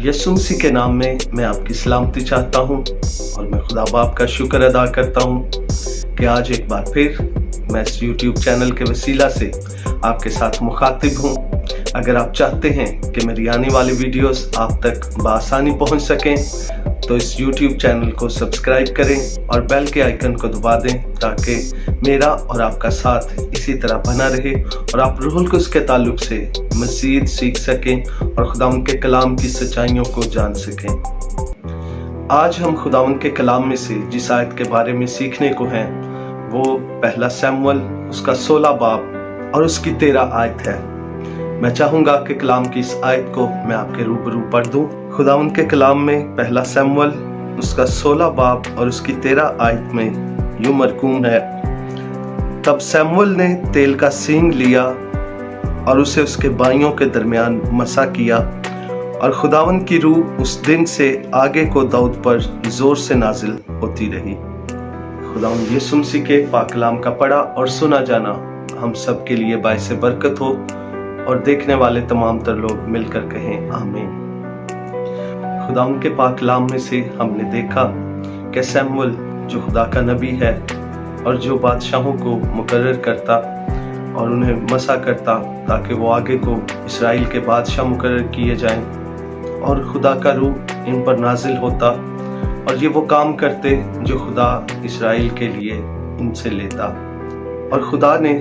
यीशु मसीह के नाम में मैं आपकी सलामती चाहता हूँ और मैं खुदा बाप का शुक्र अदा करता हूँ कि आज एक बार फिर मैं इस YouTube चैनल के वसीला से आपके साथ मुखातिब हूँ। अगर आप चाहते हैं कि मेरी आने वाली वीडियोस आप तक बआसानी पहुँच सकें तो इस YouTube चैनल को सब्सक्राइब करें और बेल के आइकन को दबा दें ताकि मेरा और आपका साथ इसी तरह बना रहे और आप रूहुल कुद्स के ताल्लुक से मज़ीद सीख सकें और खुदावंद के कलाम की सच्चाइयों को जान सकें। आज हम खुदावंद के कलाम में से जिस आयत के बारे में सीखने को हैं वो पहला शमूएल उसका 16 बाब और उसकी 13 आयत है। मैं चाहूंगा कि कलाम की इस आयत को मैं आपके रूबरू पढ़ दूं। खुदावंद के कलाम में पहला शमूएल उसका 16 बाब और उसकी 13 आयत में यूं मरकूम है, तब शमूएल ने तेल का सींग लिया और उसे उसके बाइयों के दरमियान मसा किया और खुदावंद की रूह उस दिन से आगे को दाऊद पर जोर से नाजिल होती रही। खुदावंद यीशु मसीह के पाक कलाम का पढ़ा और सुना जाना हम सब के लिए बाइस बरकत हो और देखने वाले तमाम तर लोग मिलकर कहें आमीन। खुदावंद के पाक कलाम में से हमने देखा कि शमूएल जो खुदा का नबी है और जो बादशाहों को मुकर्रर करता और उन्हें मसा करता ताकि वो आगे को इस्राएल के बादशाह मुकर्रर किए जाएं और खुदा का रूह इन पर नाजिल होता और ये वो काम करते जो खुदा इस्राएल के लिए इनसे लेता। और खुदा ने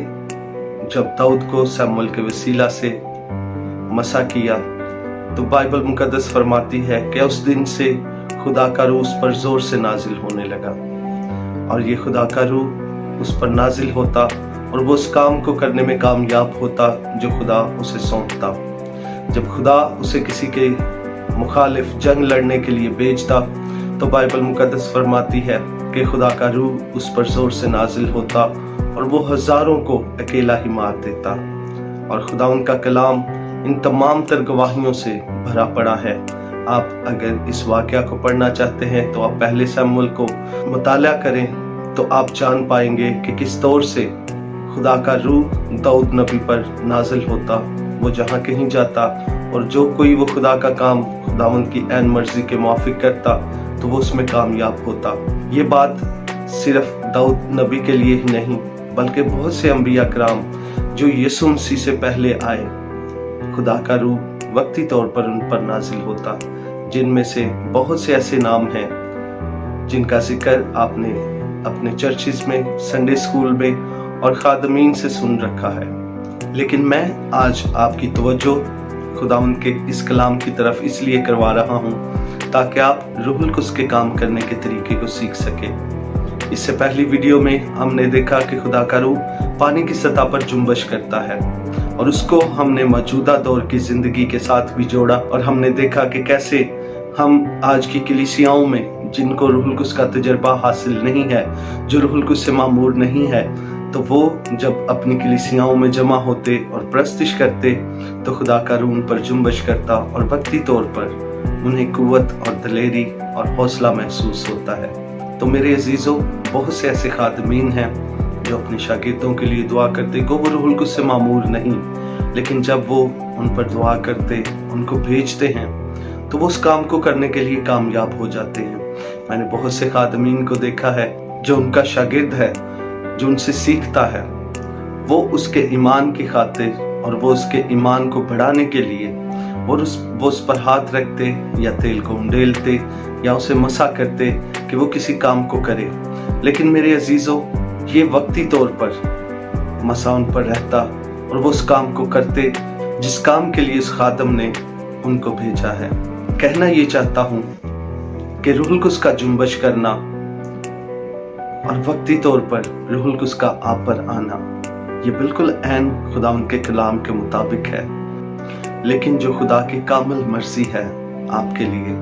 जब दाऊद को शमूएल के वसीला से मसा किया तो बाइबल मुकद्दस फरमाती है कि उस दिन से खुदा का रूह उस पर जोर से नाजिल होने लगा और ये खुदा का रूह उस पर नाजिल होता और वो उस काम को करने में कामयाब होता जो खुदा उसे सौंपता। जब खुदा उसे किसी के मुखालिफ जंग लड़ने के लिए भेजता तो बाइबल मुकद्दस फरमाती है कि खुदा का रूह उस पर जोर से नाजिल होता और वो हजारों को अकेला ही मार देता। और खुदा उनका कलाम इन तमाम तर गवाहियों से भरा पड़ा है। आप अगर इस वाकया को पढ़ना चाहते हैं तो आप पहले शमूएल को मुताला करें तो आप जान पाएंगे कि किस तौर से खुदा का रूह दाऊद नबी पर नाजिल होता, वो जहाँ कहीं जाता और जो कोई वो खुदा का काम खुदावंद की ऐन मर्जी के मुआफिक करता तो वो उसमें कामयाब होता। ये बात सिर्फ दाऊद नबी के लिए ही नहीं बल्कि बहुत से अंबिया कराम जो यीशु मसीह से पहले आए, खुदा का रूह वक्ती तौर पर उन पर नाजिल होता, जिनमें से बहुत से ऐसे नाम हैं जिनका जिक्र आपने अपने चर्चिज में, संडे स्कूल में और खादमीन से सुन रखा है। लेकिन मैं आज आपकी तवज्जो खुदावंद के इस कलाम की तरफ इसलिए करवा रहा हूँ ताकि आप रूहुल कुद्स के काम करने के तरीके को सीख सके। इससे पहली वीडियो में हमने देखा कि खुदा का रूह पानी की सतह पर जुम्बश करता है और उसको हमने मौजूदा दौर की जिंदगी के साथ भी जोड़ा और हमने देखा कि कैसे हम आज की कलीसियाओं में जिनको रूहुल कुद्स का तजर्बा हासिल नहीं है, जो रूहुल कुद्स से मामूर नहीं है, तो वो जब अपनी कलीसियाओं में जमा होते और प्रस्तिश करते तो खुदा का रूह उन पर जुम्बश करता और वक्ती तौर पर उन्हें कुव्वत और दलेरी और हौसला महसूस होता है। तो मेरे अजीजों, बहुत से ऐसे खादमीन हैं जो अपने शागिर्दों के लिए दुआ करते वो रूहुल कुद्स से मामूर नहीं, लेकिन जब वो उन पर दुआ करते, उनको भेजते हैं तो वो उस काम को करने के लिए कामयाब हो जाते हैं। मैंने बहुत से खादमीन को देखा है जो उनका शागिर्द है, जो उनसे सीखता है, वो उसके ईमान की खातिर और वो उसके ईमान को बढ़ाने के लिए वो उस पर हाथ रखते या तेल को उंडेलते या उसे मसा करते कि वो किसी काम को करे। लेकिन मेरे अजीजों, ये वक्ती तौर पर मसा उन पर रहता और वो उस काम को करते जिस काम के लिए उस खादम ने उनको भेजा है। कहना ये चाहता हूँ कि रूहुल कुद्स का जुम्बश करना और वक्ती तौर पर रूहुल कुद्स का आप पर आना ये बिल्कुल ऐन खुदावंद के कलाम के मुताबिक है। लेकिन जो खुदा की कामिल मर्जी है आपके लिए,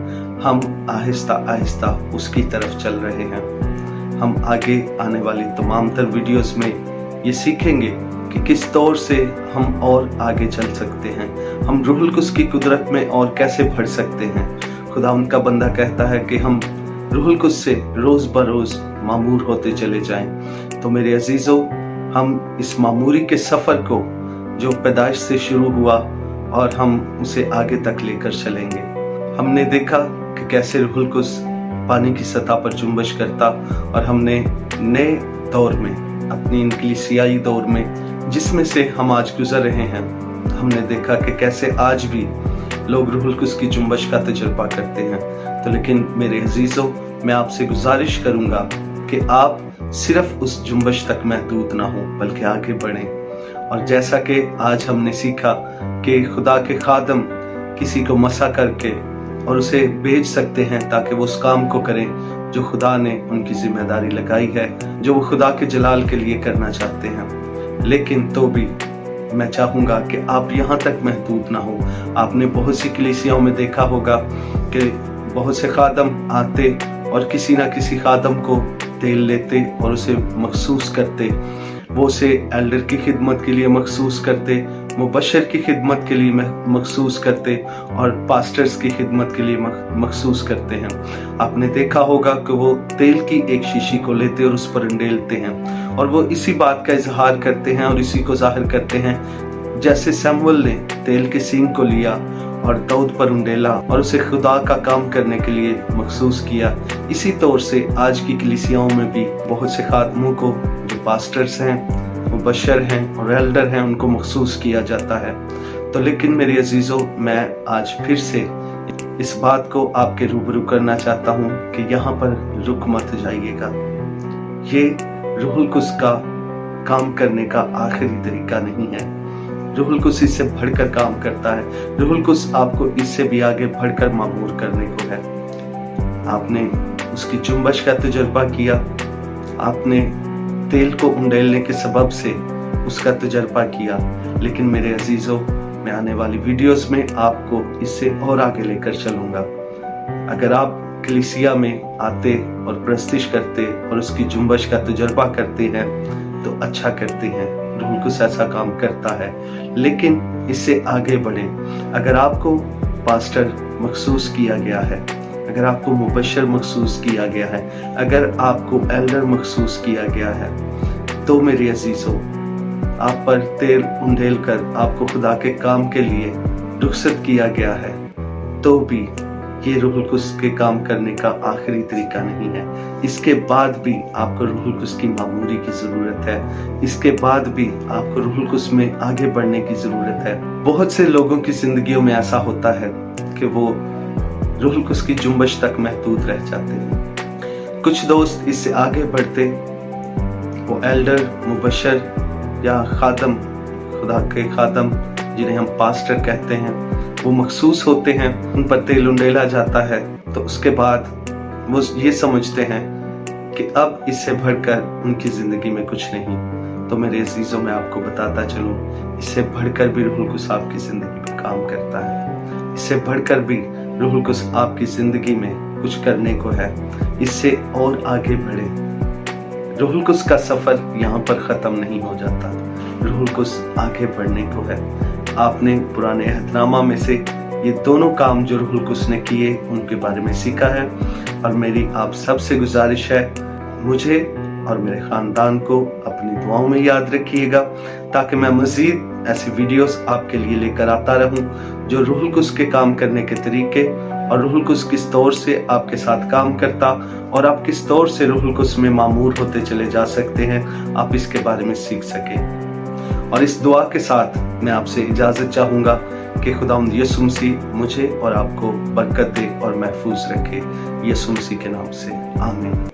हम आहिस्ता आहिस्ता उसकी तरफ चल रहे हैं। हम आगे आने वाली तमाम तर वीडियोस में ये सीखेंगे कि किस तौर से हम और आगे चल सकते हैं, हम रूहुल कुद्स की कुदरत में और कैसे बढ़ सकते हैं। खुदावंद का बंदा कहता है कि हम रूहुल कुद्स से रोज बरोज मामूर होते चले जाएं। तो मेरे अजीजों, हम इस मामूरी के सफर को जो पैदाइश से शुरू हुआ और हम उसे आगे तक लेकर चलेंगे। हमने देखा कि कैसे रूहुल कुद्स पानी की सतह पर जुम्बश करता, और हमने नए दौर में, अपनी इनकलीसियाई दौर में जिसमें से हम आज गुजर रहे हैं, हमने देखा कि कैसे आज भी लोग रूहुल कुद्स की जुम्बश का तजुर्बा करते हैं। तो लेकिन मेरे अजीजों, मैं आपसे गुजारिश करूंगा कि आप सिर्फ उस जुम्बश तक महदूद ना हो, बल्कि आगे बढ़ें। और जैसा कि आज हमने सीखा कि खुदा के खादम किसी को मसा करके और उसे भेज सकते हैं ताकि वो उस काम को करें जो खुदा ने उनकी जिम्मेदारी लगाई है, जो वो खुदा के जलाल के लिए करना चाहते हैं। लेकिन तो भी मैं चाहूँगा कि आप यहाँ तक महदूद ना हो। आपने बहुत सी कलीसियाओं में देखा होगा कि बहुत से खादम आते और किसी ना किसी खादम को तेल लेते और उसे मखसूस करते, वो उसे एल्डर की खिदमत के लिए मखसूस करते, मुबशर की खिदमत के लिए मखसूस करते और पास्टर्स की खिदमत के लिए मखसूस करते हैं। आपने देखा होगा कि वो तेल की एक शीशी को लेते और उस पर अंडेलते हैं, और वो इसी बात का इजहार करते हैं और इसी को जाहिर करते हैं, जैसे सैमुअल ने तेल के सींग को लिया और दाऊद पर उंडेला और उसे खुदा का काम करने के लिए मखसूस किया। इसी तौर से आज की कलीसियाओं में भी बहुत से खादमों को, जो पास्टर्स हैं, मुबशर हैं और एल्डर हैं, उनको मखसूस किया जाता है। तो लेकिन मेरे अजीजों, मैं आज फिर से इस बात को आपके रूबरू करना चाहता हूँ कि यहाँ पर रुक मत जाइएगा। ये रूहुल कुद्स का काम करने का आखिरी तरीका नहीं है। रूहुल कुद्स इससे बढ़कर काम करता है। रूहुल कुद्स आपको इससे भी आगे बढ़कर मामूर करने को है। आपने उसकी जुम्बश का तजुर्बा किया, आपने तेल को उंडेलने के सबब से उसका तजुर्बा किया, लेकिन मेरे अजीजों, मैं आने वाली वीडियोस में आपको इससे और आगे लेकर चलूंगा। अगर आप कलीसिया में आते और प्रस्तिश करते और उसकी जुम्बश का तजुर्बा करते हैं तो अच्छा करते हैं, रूहुल कुद्स ऐसा काम करता है। लेकिन इससे आगे बढ़े। अगर आपको पास्टर मखसूस किया गया है, अगर आपको मुबशर मखसूस किया गया है, अगर आपको एल्डर मखसूस किया गया है, तो मेरे अजीजों, आप पर तेल उंडेल कर आपको खुदा के काम के लिए रुखसत किया गया है, तो भी ये रूहुल कुद्स के काम करने का आखिरी तरीका नहीं है। इसके बाद भी आपको रूहुल कुद्स की मामूरी की जरूरत है। इसके बाद भी आपको रूहुल कुद्स में आगे बढ़ने की जरूरत है। बहुत से लोगों की जिंदगियों में ऐसा होता है कि वो रूहुल कुद्स की जुम्बश तक महदूद रह जाते हैं। कुछ दोस्त इससे आगे बढ़ते, वो एल्डर, मुबशर या खादम, खुदा के खादम जिन्हें हम पास्टर कहते हैं, वो मखसूस होते हैं, उन पर तेल उंडेला जाता है, तो उसके बाद वो ये समझते हैं कि अब इससे बढ़कर उनकी जिंदगी में कुछ नहीं। तो मेरे अजीजों, मैं आपको बताता चलूं, इससे बढ़कर भी रूहुल कुद्स आपकी जिंदगी में काम करता है। इससे बढ़कर भी रूहुल कुद्स आपकी जिंदगी में कुछ करने को है। इससे और आगे बढ़े। रूहुल कुद्स का सफर यहाँ पर खत्म नहीं हो जाता। रूहुल कुद्स आगे बढ़ने को है। आपने पुराने अहदनामा में से ये दोनों काम जो रूहुल कुद्स ने किए, उनके बारे में सीखा है, और मेरी आप सबसे गुजारिश है, मुझे और मेरे खानदान को अपनी दुआओं में याद रखिएगा, ताकि मैं मजीद ऐसी वीडियोस आपके लिए लेकर आता रहूं जो रूहुल कुद्स के काम करने के तरीके और रूहुल कुद्स किस तौर से आपके साथ काम करता और आप किस तौर से रूहुल कुद्स में मामूर होते चले जा सकते हैं, आप इसके बारे में सीख सकें। और इस दुआ के साथ मैं आपसे इजाजत चाहूंगा कि खुदावंद यीशु मसीह मुझे और आपको बरकत दे और महफूज रखे। यीशु मसीह के नाम से आमीन।